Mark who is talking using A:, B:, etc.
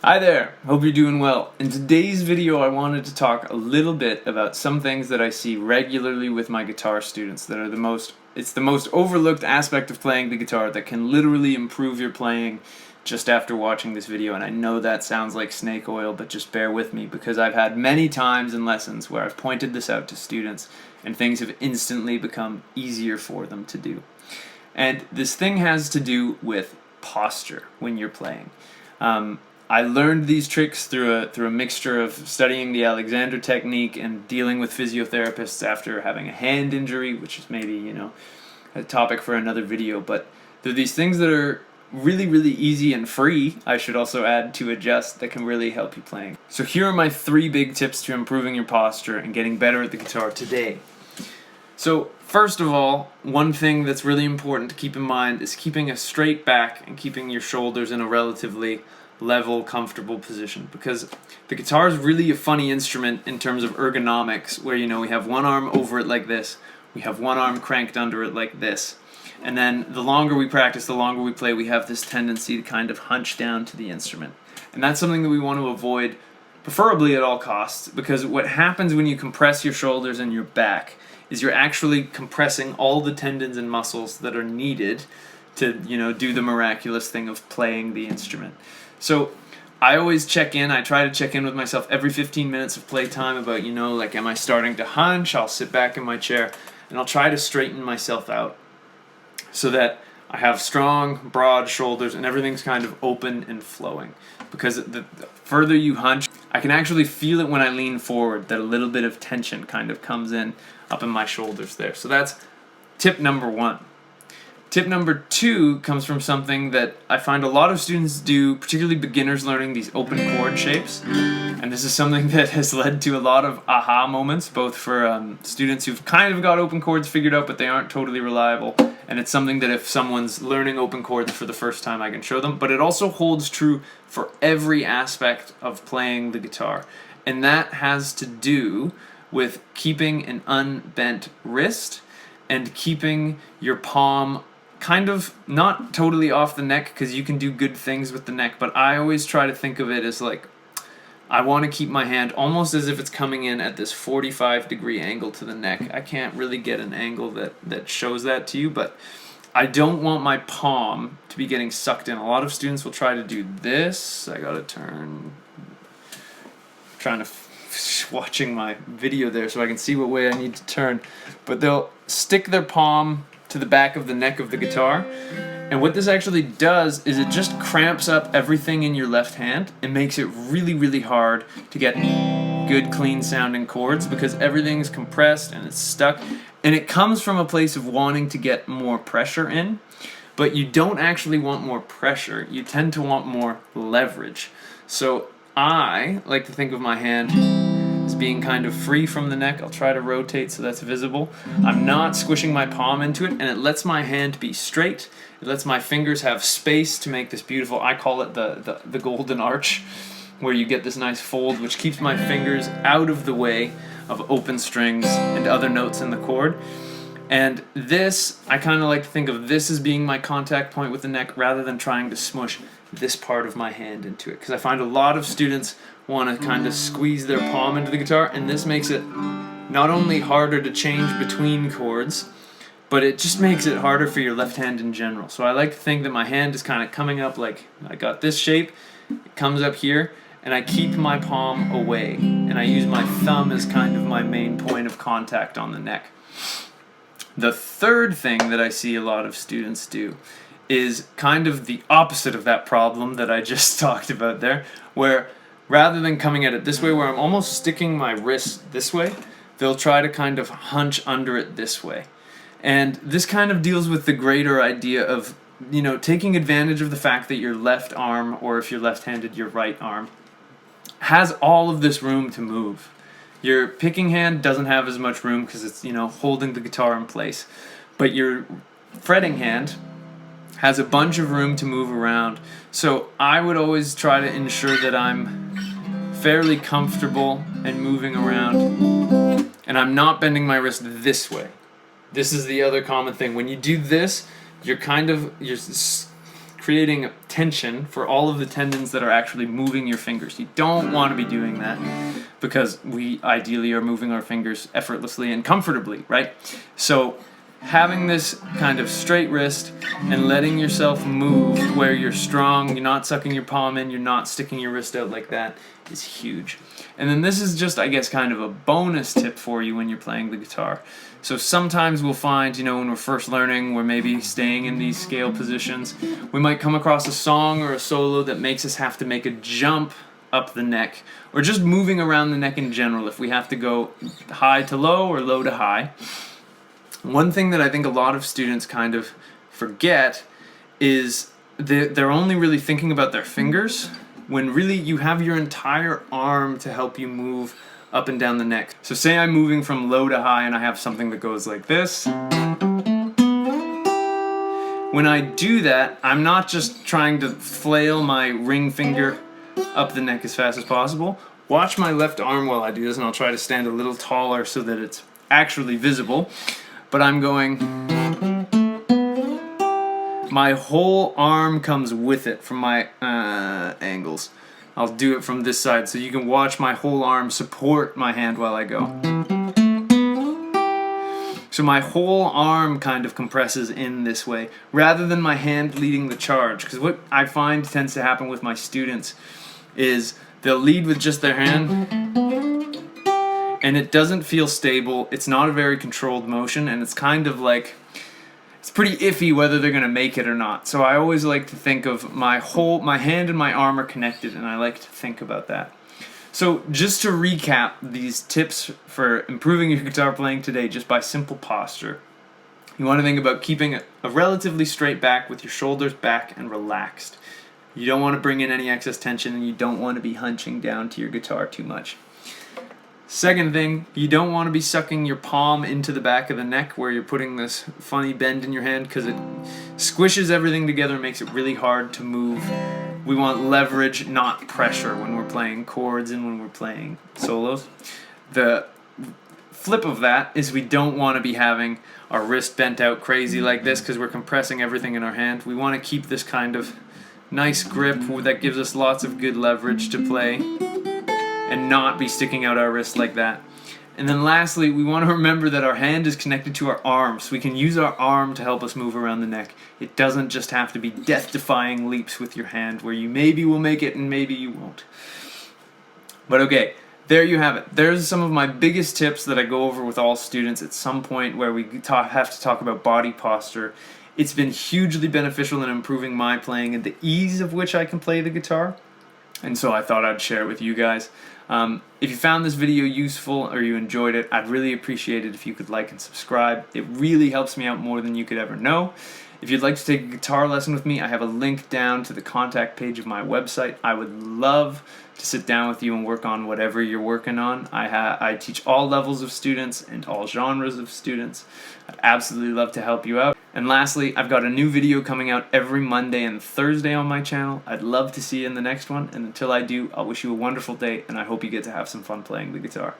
A: Hi there, hope you're doing well. In today's video I wanted to talk a little bit about some things that I see regularly with my guitar students that are the most overlooked aspect of playing the guitar that can literally improve your playing just after watching this video. And I know that sounds like snake oil, but just bear with me because I've had many times in lessons where I've pointed this out to students and things have instantly become easier for them to do. And this thing has to do with posture when you're playing. I learned these tricks through a mixture of studying the Alexander technique and dealing with physiotherapists after having a hand injury, which is maybe, a topic for another video. But they're these things that are really, really easy and free, I should also add, to adjust that can really help you playing. So here are my 3 big tips to improving your posture and getting better at the guitar today. So first of all, one thing that's really important to keep in mind is keeping a straight back and keeping your shoulders in a relatively level, comfortable position, because the guitar is really a funny instrument in terms of ergonomics, where we have one arm over it like this, we have one arm cranked under it like this, and then the longer we practice, the longer we play, we have this tendency to kind of hunch down to the instrument. And that's something that we want to avoid, preferably at all costs, because what happens when you compress your shoulders and your back is you're actually compressing all the tendons and muscles that are needed to do the miraculous thing of playing the instrument. So I always check in, I try to check in with myself every 15 minutes of playtime about, am I starting to hunch? I'll sit back in my chair and I'll try to straighten myself out so that I have strong, broad shoulders and everything's kind of open and flowing. Because the further you hunch, I can actually feel it when I lean forward, that a little bit of tension kind of comes in up in my shoulders there. So that's tip number 1. Tip number 2 comes from something that I find a lot of students do, particularly beginners learning these open chord shapes. And this is something that has led to a lot of aha moments, both for students who've kind of got open chords figured out, but they aren't totally reliable. And it's something that if someone's learning open chords for the first time, I can show them. But it also holds true for every aspect of playing the guitar. And that has to do with keeping an unbent wrist and keeping your palm kind of not totally off the neck, because you can do good things with the neck, but I always try to think of it as like I want to keep my hand almost as if it's coming in at this 45-degree angle to the neck. I can't really get an angle that shows that to you, but I don't want my palm to be getting sucked in. A lot of students will try to do this. I gotta turn, watching my video there so I can see what way I need to turn, but they'll stick their palm to the back of the neck of the guitar, and what this actually does is it just cramps up everything in your left hand and makes it really, really hard to get good, clean sounding chords, because everything's compressed and it's stuck, and it comes from a place of wanting to get more pressure in, but you don't actually want more pressure, you tend to want more leverage. So I like to think of my hand as being kind of free from the neck. I'll try to rotate so that's visible. I'm not squishing my palm into it, and it lets my hand be straight. It lets my fingers have space to make this beautiful, I call it the golden arch, where you get this nice fold which keeps my fingers out of the way of open strings and other notes in the chord. And this, I kind of like to think of this as being my contact point with the neck rather than trying to smush this part of my hand into it, because I find a lot of students want to kind of squeeze their palm into the guitar, and this makes it not only harder to change between chords, but it just makes it harder for your left hand in general. So I like to think that my hand is kind of coming up like I got this shape, it comes up here, and I keep my palm away, and I use my thumb as kind of my main point of contact on the neck. The third thing that I see a lot of students do is kind of the opposite of that problem that I just talked about there, where rather than coming at it this way, where I'm almost sticking my wrist this way, they'll try to kind of hunch under it this way. And this kind of deals with the greater idea of, taking advantage of the fact that your left arm, or if you're left-handed, your right arm, has all of this room to move. Your picking hand doesn't have as much room because it's, holding the guitar in place. But your fretting hand has a bunch of room to move around. So I would always try to ensure that I'm fairly comfortable and moving around, and I'm not bending my wrist this way. This is the other common thing. When you do this, you're creating tension for all of the tendons that are actually moving your fingers. You don't want to be doing that because we ideally are moving our fingers effortlessly and comfortably, right? So having this kind of straight wrist and letting yourself move where you're strong, you're not sucking your palm in, you're not sticking your wrist out like that, is huge. And then this is just, I guess, kind of a bonus tip for you when you're playing the guitar. So sometimes we'll find, when we're first learning, we're maybe staying in these scale positions, we might come across a song or a solo that makes us have to make a jump up the neck, or just moving around the neck in general if we have to go high to low or low to high. One thing that I think a lot of students kind of forget is they're only really thinking about their fingers, when really you have your entire arm to help you move up and down the neck. So say I'm moving from low to high and I have something that goes like this. When I do that, I'm not just trying to flail my ring finger up the neck as fast as possible. Watch my left arm while I do this, and I'll try to stand a little taller so that it's actually visible. But I'm going, my whole arm comes with it from my angles. I'll do it from this side so you can watch my whole arm support my hand while I go. So my whole arm kind of compresses in this way, rather than my hand leading the charge. Because what I find tends to happen with my students is they'll lead with just their hand, and it doesn't feel stable, it's not a very controlled motion, and it's kind of like, it's pretty iffy whether they're going to make it or not. So I always like to think of my hand and my arm are connected, and I like to think about that. So just to recap these tips for improving your guitar playing today, just by simple posture. You want to think about keeping a relatively straight back with your shoulders back and relaxed. You don't want to bring in any excess tension, and you don't want to be hunching down to your guitar too much. Second thing, you don't want to be sucking your palm into the back of the neck where you're putting this funny bend in your hand, because it squishes everything together and makes it really hard to move. We want leverage, not pressure, when we're playing chords and when we're playing solos. The flip of that is we don't want to be having our wrist bent out crazy like this, because we're compressing everything in our hand. We want to keep this kind of nice grip that gives us lots of good leverage to play, and not be sticking out our wrist like that. And then lastly, we want to remember that our hand is connected to our arm, so we can use our arm to help us move around the neck. It doesn't just have to be death-defying leaps with your hand, where you maybe will make it and maybe you won't. But okay, there you have it. There's some of my biggest tips that I go over with all students at some point where we have to talk about body posture. It's been hugely beneficial in improving my playing and the ease of which I can play the guitar. And so I thought I'd share it with you guys. If you found this video useful or you enjoyed it, I'd really appreciate it if you could like and subscribe. It really helps me out more than you could ever know. If you'd like to take a guitar lesson with me, I have a link down to the contact page of my website. I would love to sit down with you and work on whatever you're working on. I teach all levels of students and all genres of students. I'd absolutely love to help you out. And lastly, I've got a new video coming out every Monday and Thursday on my channel. I'd love to see you in the next one, and until I do, I'll wish you a wonderful day, and I hope you get to have some fun playing the guitar.